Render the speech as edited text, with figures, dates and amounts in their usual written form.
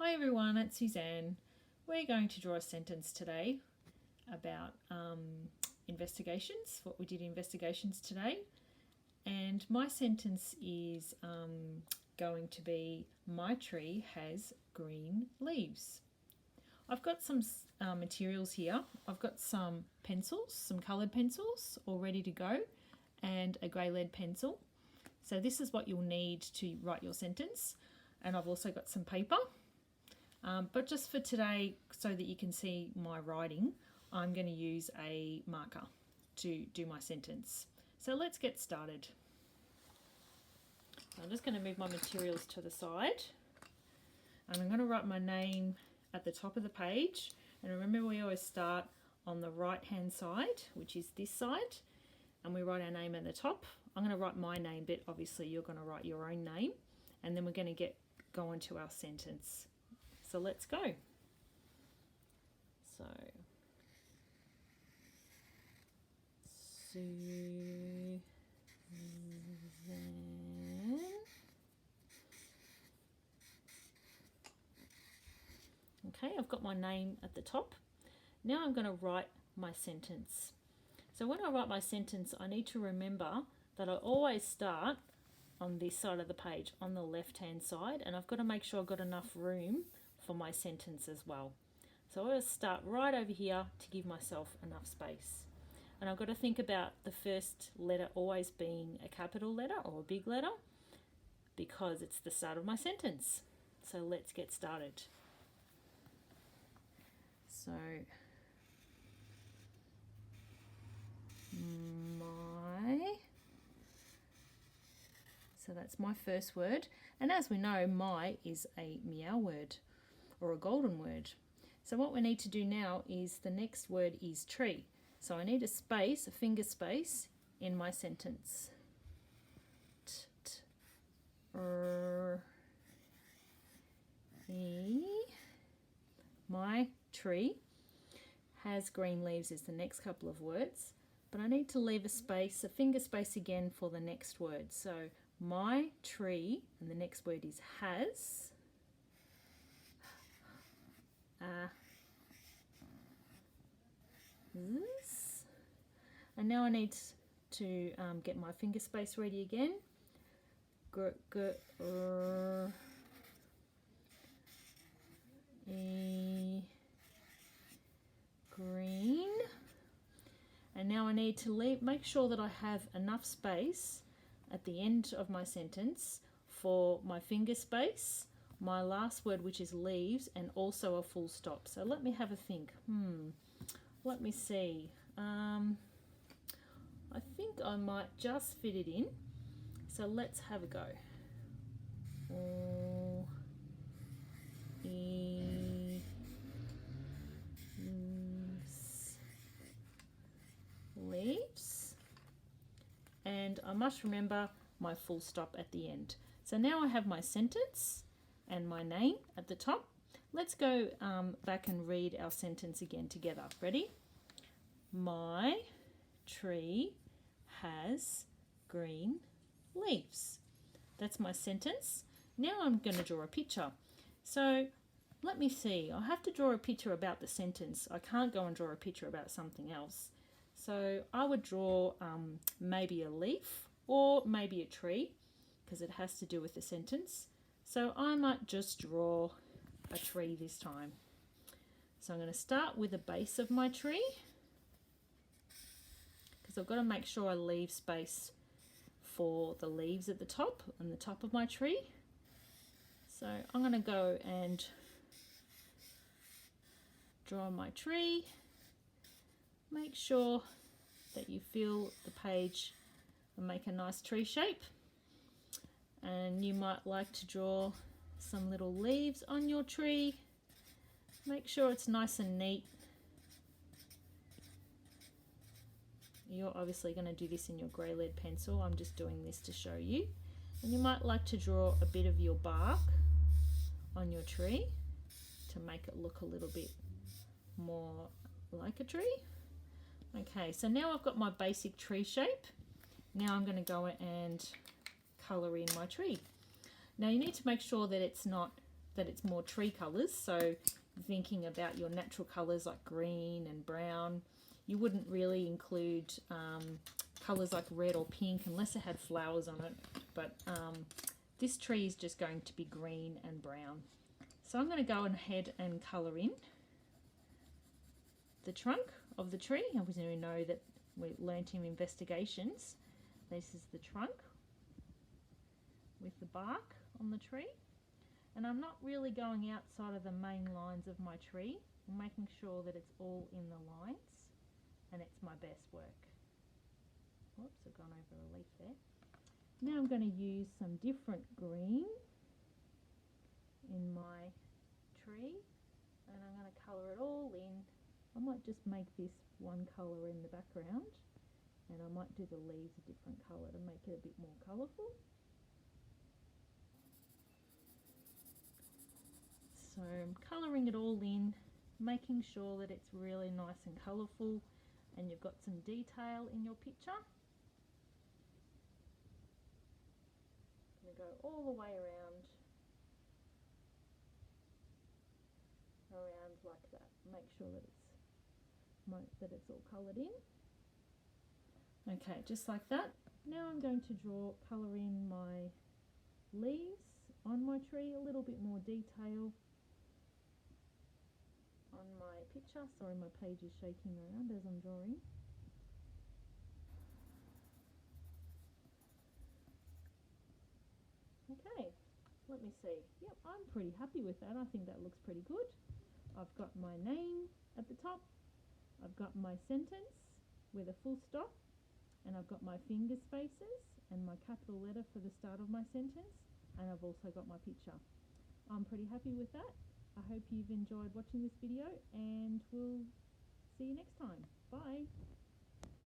Hi everyone, it's Suzanne. We're going to draw a sentence today about investigations, what we did in investigations today. And my sentence is going to be, my tree has green leaves. I've got some materials here. I've got some pencils, some coloured pencils all ready to go, and a grey lead pencil. So this is what you'll need to write your sentence. And I've also got some paper. But just for today, so that you can see my writing, I'm going to use a marker to do my sentence. So let's get started. I'm just going to move my materials to the side. And I'm going to write my name at the top of the page. And remember, we always start on the right hand side, which is this side. And we write our name at the top. I'm going to write my name, but obviously you're going to write your own name. And then we're going to go on to our sentence. So let's go. So, Suzanne. Okay, I've got my name at the top. Now I'm going to write my sentence. So when I write my sentence, I need to remember that I always start on this side of the page, on the left-hand side, and I've got to make sure I've got enough room for my sentence as well. So I always start right over here to give myself enough space. And I've got to think about the first letter always being a capital letter or a big letter, because it's the start of my sentence. So let's get started. So that's my first word. And as we know, my is a meow word or a golden word. So what we need to do now is the next word is tree. So I need a space, a finger space in my sentence. My tree has green leaves is the next couple of words, but I need to leave a space, a finger space again for the next word. So my tree, and the next word is has. And now I need to get my finger space ready again. Green. And now I need to make sure that I have enough space at the end of my sentence for my finger space, my last word, which is leaves, and also a full stop. So let me have a think. Let me see. I think I might just fit it in. So let's have a go. Leaves. And I must remember my full stop at the end. So now I have my sentence and my name at the top. Let's go back and read our sentence again together. Ready? My tree has green leaves. That's my sentence. Now I'm going to draw a picture. So let me see. I have to draw a picture about the sentence. I can't go and draw a picture about something else. So I would draw maybe a leaf or maybe a tree, because it has to do with the sentence. So I might just draw a tree this time. So I'm going to start with the base of my tree, because I've got to make sure I leave space for the leaves at the top, on the top of my tree. So I'm going to go and draw my tree. Make sure that you fill the page and make a nice tree shape. And you might like to draw some little leaves on your tree. Make sure it's nice and neat. You're obviously going to do this in your grey lead pencil. I'm just doing this to show you. And you might like to draw a bit of your bark on your tree to make it look a little bit more like a tree. Okay, so now I've got my basic tree shape. Now I'm going to go and colour in my tree. Now you need to make sure that it's not that it's more tree colours. So thinking about your natural colours like green and brown, you wouldn't really include colours like red or pink unless it had flowers on it. But this tree is just going to be green and brown. So I'm going to go ahead and colour in the trunk of the tree. And we know that we learnt in investigations, this is the trunk with the bark on the tree. And I'm not really going outside of the main lines of my tree. I'm making sure that it's all in the lines and it's my best work. Whoops, I've gone over a leaf there. Now I'm going to use some different green in my tree and I'm going to colour it all in. I might just make this one colour in the background and I might do the leaves a different colour to make it a bit more colourful. So I'm colouring it all in, making sure that it's really nice and colourful and you've got some detail in your picture. Go all the way around like that. Make sure that it's all coloured in. Okay, just like that. Now I'm going to colour in my leaves on my tree, a little bit more detail on my picture. Sorry, my page is shaking around as I'm drawing. Okay, let me see. Yep, I'm pretty happy with that. I think that looks pretty good. I've got my name at the top. I've got my sentence with a full stop. And I've got my finger spaces and my capital letter for the start of my sentence. And I've also got my picture. I'm pretty happy with that. I hope you've enjoyed watching this video and we'll see you next time. Bye.